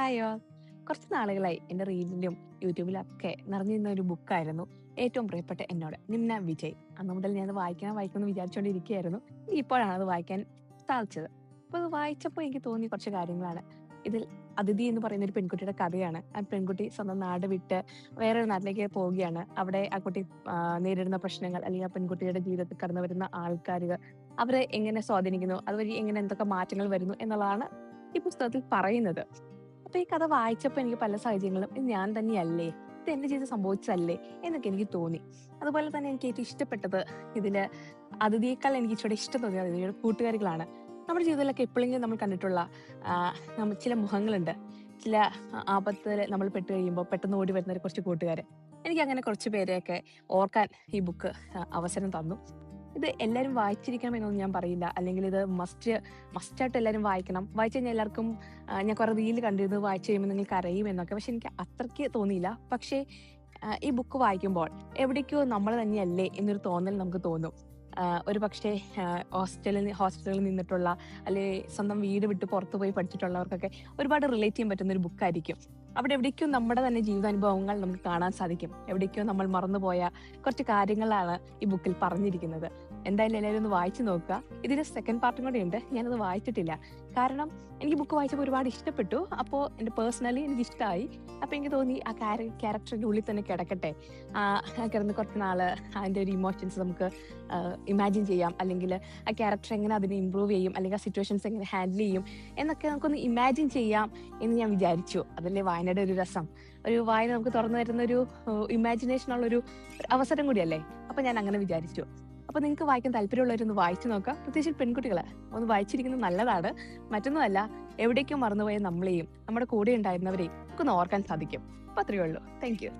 Hi all. കുറച്ച് നാളുകളായി എൻ്റെ റീലിലും യൂട്യൂബിലും ഒക്കെ നിറഞ്ഞിരുന്ന ഒരു ബുക്കായിരുന്നു ഏറ്റവും പ്രിയപ്പെട്ട എന്നോട്, നിമ്ന വിജയ്. അന്ന് മുതൽ ഞാനത് വായിക്കുമെന്ന് വിചാരിച്ചുകൊണ്ടിരിക്കുകയായിരുന്നു. ഇപ്പോഴാണ് അത് വായിക്കാൻ സാധിച്ചത്. അപ്പോൾ അത് വായിച്ചപ്പോൾ എനിക്ക് തോന്നിയ കുറച്ച് കാര്യങ്ങളാണ്. ഇതിൽ അതിഥി എന്ന് പറയുന്ന ഒരു പെൺകുട്ടിയുടെ കഥയാണ്. ആ പെൺകുട്ടി സ്വന്തം നാട് വിട്ട് വേറൊരു നാട്ടിലേക്ക് പോവുകയാണ്. അവിടെ ആ കുട്ടി നേരിടുന്ന പ്രശ്നങ്ങൾ, അല്ലെങ്കിൽ ആ പെൺകുട്ടിയുടെ ജീവിതത്തിൽ കടന്നു വരുന്ന ആൾക്കാരുകൾ അവരെ എങ്ങനെ സ്വാധീനിക്കുന്നു, അതുവഴി എങ്ങനെ എന്തൊക്കെ മാറ്റങ്ങൾ വരുന്നു എന്നുള്ളതാണ് ഈ പുസ്തകത്തിൽ പറയുന്നത്. അപ്പൊ ഈ കഥ വായിച്ചപ്പോ എനിക്ക് പല സാഹചര്യങ്ങളും ഇത് ഞാൻ തന്നെയല്ലേ, ഇത് എന്റെ ജീവിതത്തിൽ സംഭവിച്ചതല്ലേ എന്നൊക്കെ എനിക്ക് തോന്നി. അതുപോലെ തന്നെ എനിക്ക് ഏറ്റവും ഇഷ്ടപ്പെട്ടത് ഇതില് അതിഥിയേക്കാൾ എനിക്ക് ഇച്ചിരി ഇഷ്ടം തോന്നിയത് അതിഥിയുടെ കൂട്ടുകാരികളാണ്. നമ്മുടെ ജീവിതത്തിലൊക്കെ എപ്പോഴെങ്കിലും നമ്മൾ കണ്ടിട്ടുള്ള ചില മുഖങ്ങളുണ്ട്. ചില ആപത്തിൽ നമ്മൾ പെട്ട് കഴിയുമ്പോൾ പെട്ടെന്ന് ഓടി വരുന്ന ഒരു കുറച്ച് കൂട്ടുകാര്. എനിക്ക് അങ്ങനെ കുറച്ച് പേരെയൊക്കെ ഓർക്കാൻ ഈ ബുക്ക് അവസരം തന്നു. ഇത് എല്ലാവരും വായിച്ചിരിക്കണം എന്നൊന്നും ഞാൻ പറയില്ല. അല്ലെങ്കിൽ ഇത് മസ്റ്റായിട്ട് എല്ലാവരും വായിക്കണം. വായിച്ചു കഴിഞ്ഞാൽ എല്ലാവർക്കും ഞാൻ കുറെ റീല് കണ്ടിരുന്നു വായിച്ചു കഴിയുമ്പോൾ നിങ്ങൾ കരയും എന്നൊക്കെ. പക്ഷെ എനിക്ക് അത്രയ്ക്ക് തോന്നിയില്ല. പക്ഷേ ഈ ബുക്ക് വായിക്കുമ്പോൾ എവിടേക്കോ നമ്മൾ തന്നെയല്ലേ എന്നൊരു തോന്നൽ നമുക്ക് തോന്നും. ഒരു പക്ഷേ ഹോസ്റ്റലിൽ നിന്നിട്ടുള്ള, അല്ലെങ്കിൽ സ്വന്തം വീട് വിട്ട് പുറത്തു പോയി പഠിച്ചിട്ടുള്ളവർക്കൊക്കെ ഒരുപാട് റിലേറ്റ് ചെയ്യാൻ പറ്റുന്ന ഒരു ബുക്കായിരിക്കും. അവിടെ എവിടേക്കോ നമ്മുടെ തന്നെ ജീവിതാനുഭവങ്ങൾ നമുക്ക് കാണാൻ സാധിക്കും. എവിടേക്കോ നമ്മൾ മറന്നുപോയ കുറച്ച് കാര്യങ്ങളാണ് ഈ ബുക്കിൽ പറഞ്ഞിരിക്കുന്നത്. എന്തായാലും എല്ലാവരും ഒന്ന് വായിച്ചു നോക്കുക. ഇതിന് സെക്കൻഡ് പാർട്ടും കൂടെ ഉണ്ട്. ഞാനത് വായിച്ചിട്ടില്ല. കാരണം എനിക്ക് ബുക്ക് വായിച്ചപ്പോൾ ഒരുപാട് ഇഷ്ടപ്പെട്ടു. അപ്പോൾ എൻ്റെ പേഴ്സണലി എനിക്ക് ഇഷ്ടമായി. അപ്പോൾ എനിക്ക് തോന്നി ആ ക്യാരക്ടറിന്റെ ഉള്ളിൽ തന്നെ കിടക്കട്ടെ. കിടന്ന് കുറച്ച് നാള് അതിൻ്റെ ഒരു ഇമോഷൻസ് നമുക്ക് ഇമാജിൻ ചെയ്യാം. അല്ലെങ്കിൽ ആ ക്യാരക്ടർ എങ്ങനെ അതിനെ ഇമ്പ്രൂവ് ചെയ്യും, അല്ലെങ്കിൽ ആ സിറ്റുവേഷൻസ് എങ്ങനെ ഹാൻഡിൽ ചെയ്യും എന്നൊക്കെ നമുക്കൊന്ന് ഇമാജിൻ ചെയ്യാം എന്ന് ഞാൻ വിചാരിച്ചു. അതല്ലേ വായനയുടെ ഒരു രസം. ഒരു വായന നമുക്ക് തുറന്നു തരുന്ന ഒരു ഇമാജിനേഷൻ ഉള്ള ഒരു അവസരം കൂടിയല്ലേ. അപ്പൊ ഞാൻ അങ്ങനെ വിചാരിച്ചു. അപ്പൊ നിങ്ങൾക്ക് വായിക്കാൻ താല്പര്യമുള്ളവരൊന്ന് വായിച്ചു നോക്കാം. പ്രത്യേകിച്ച് പെൺകുട്ടികളെ ഒന്ന് വായിച്ചിരിക്കുന്നത് നല്ലതാണ്. മറ്റൊന്നുമല്ല, എവിടേക്കും മറന്നുപോയ നമ്മളെയും നമ്മുടെ കൂടെ ഉണ്ടായിരുന്നവരെയും നമുക്കൊന്ന് ഓർക്കാൻ സാധിക്കും. അപ്പൊ അത്രയേ ഉള്ളൂ. Thank you.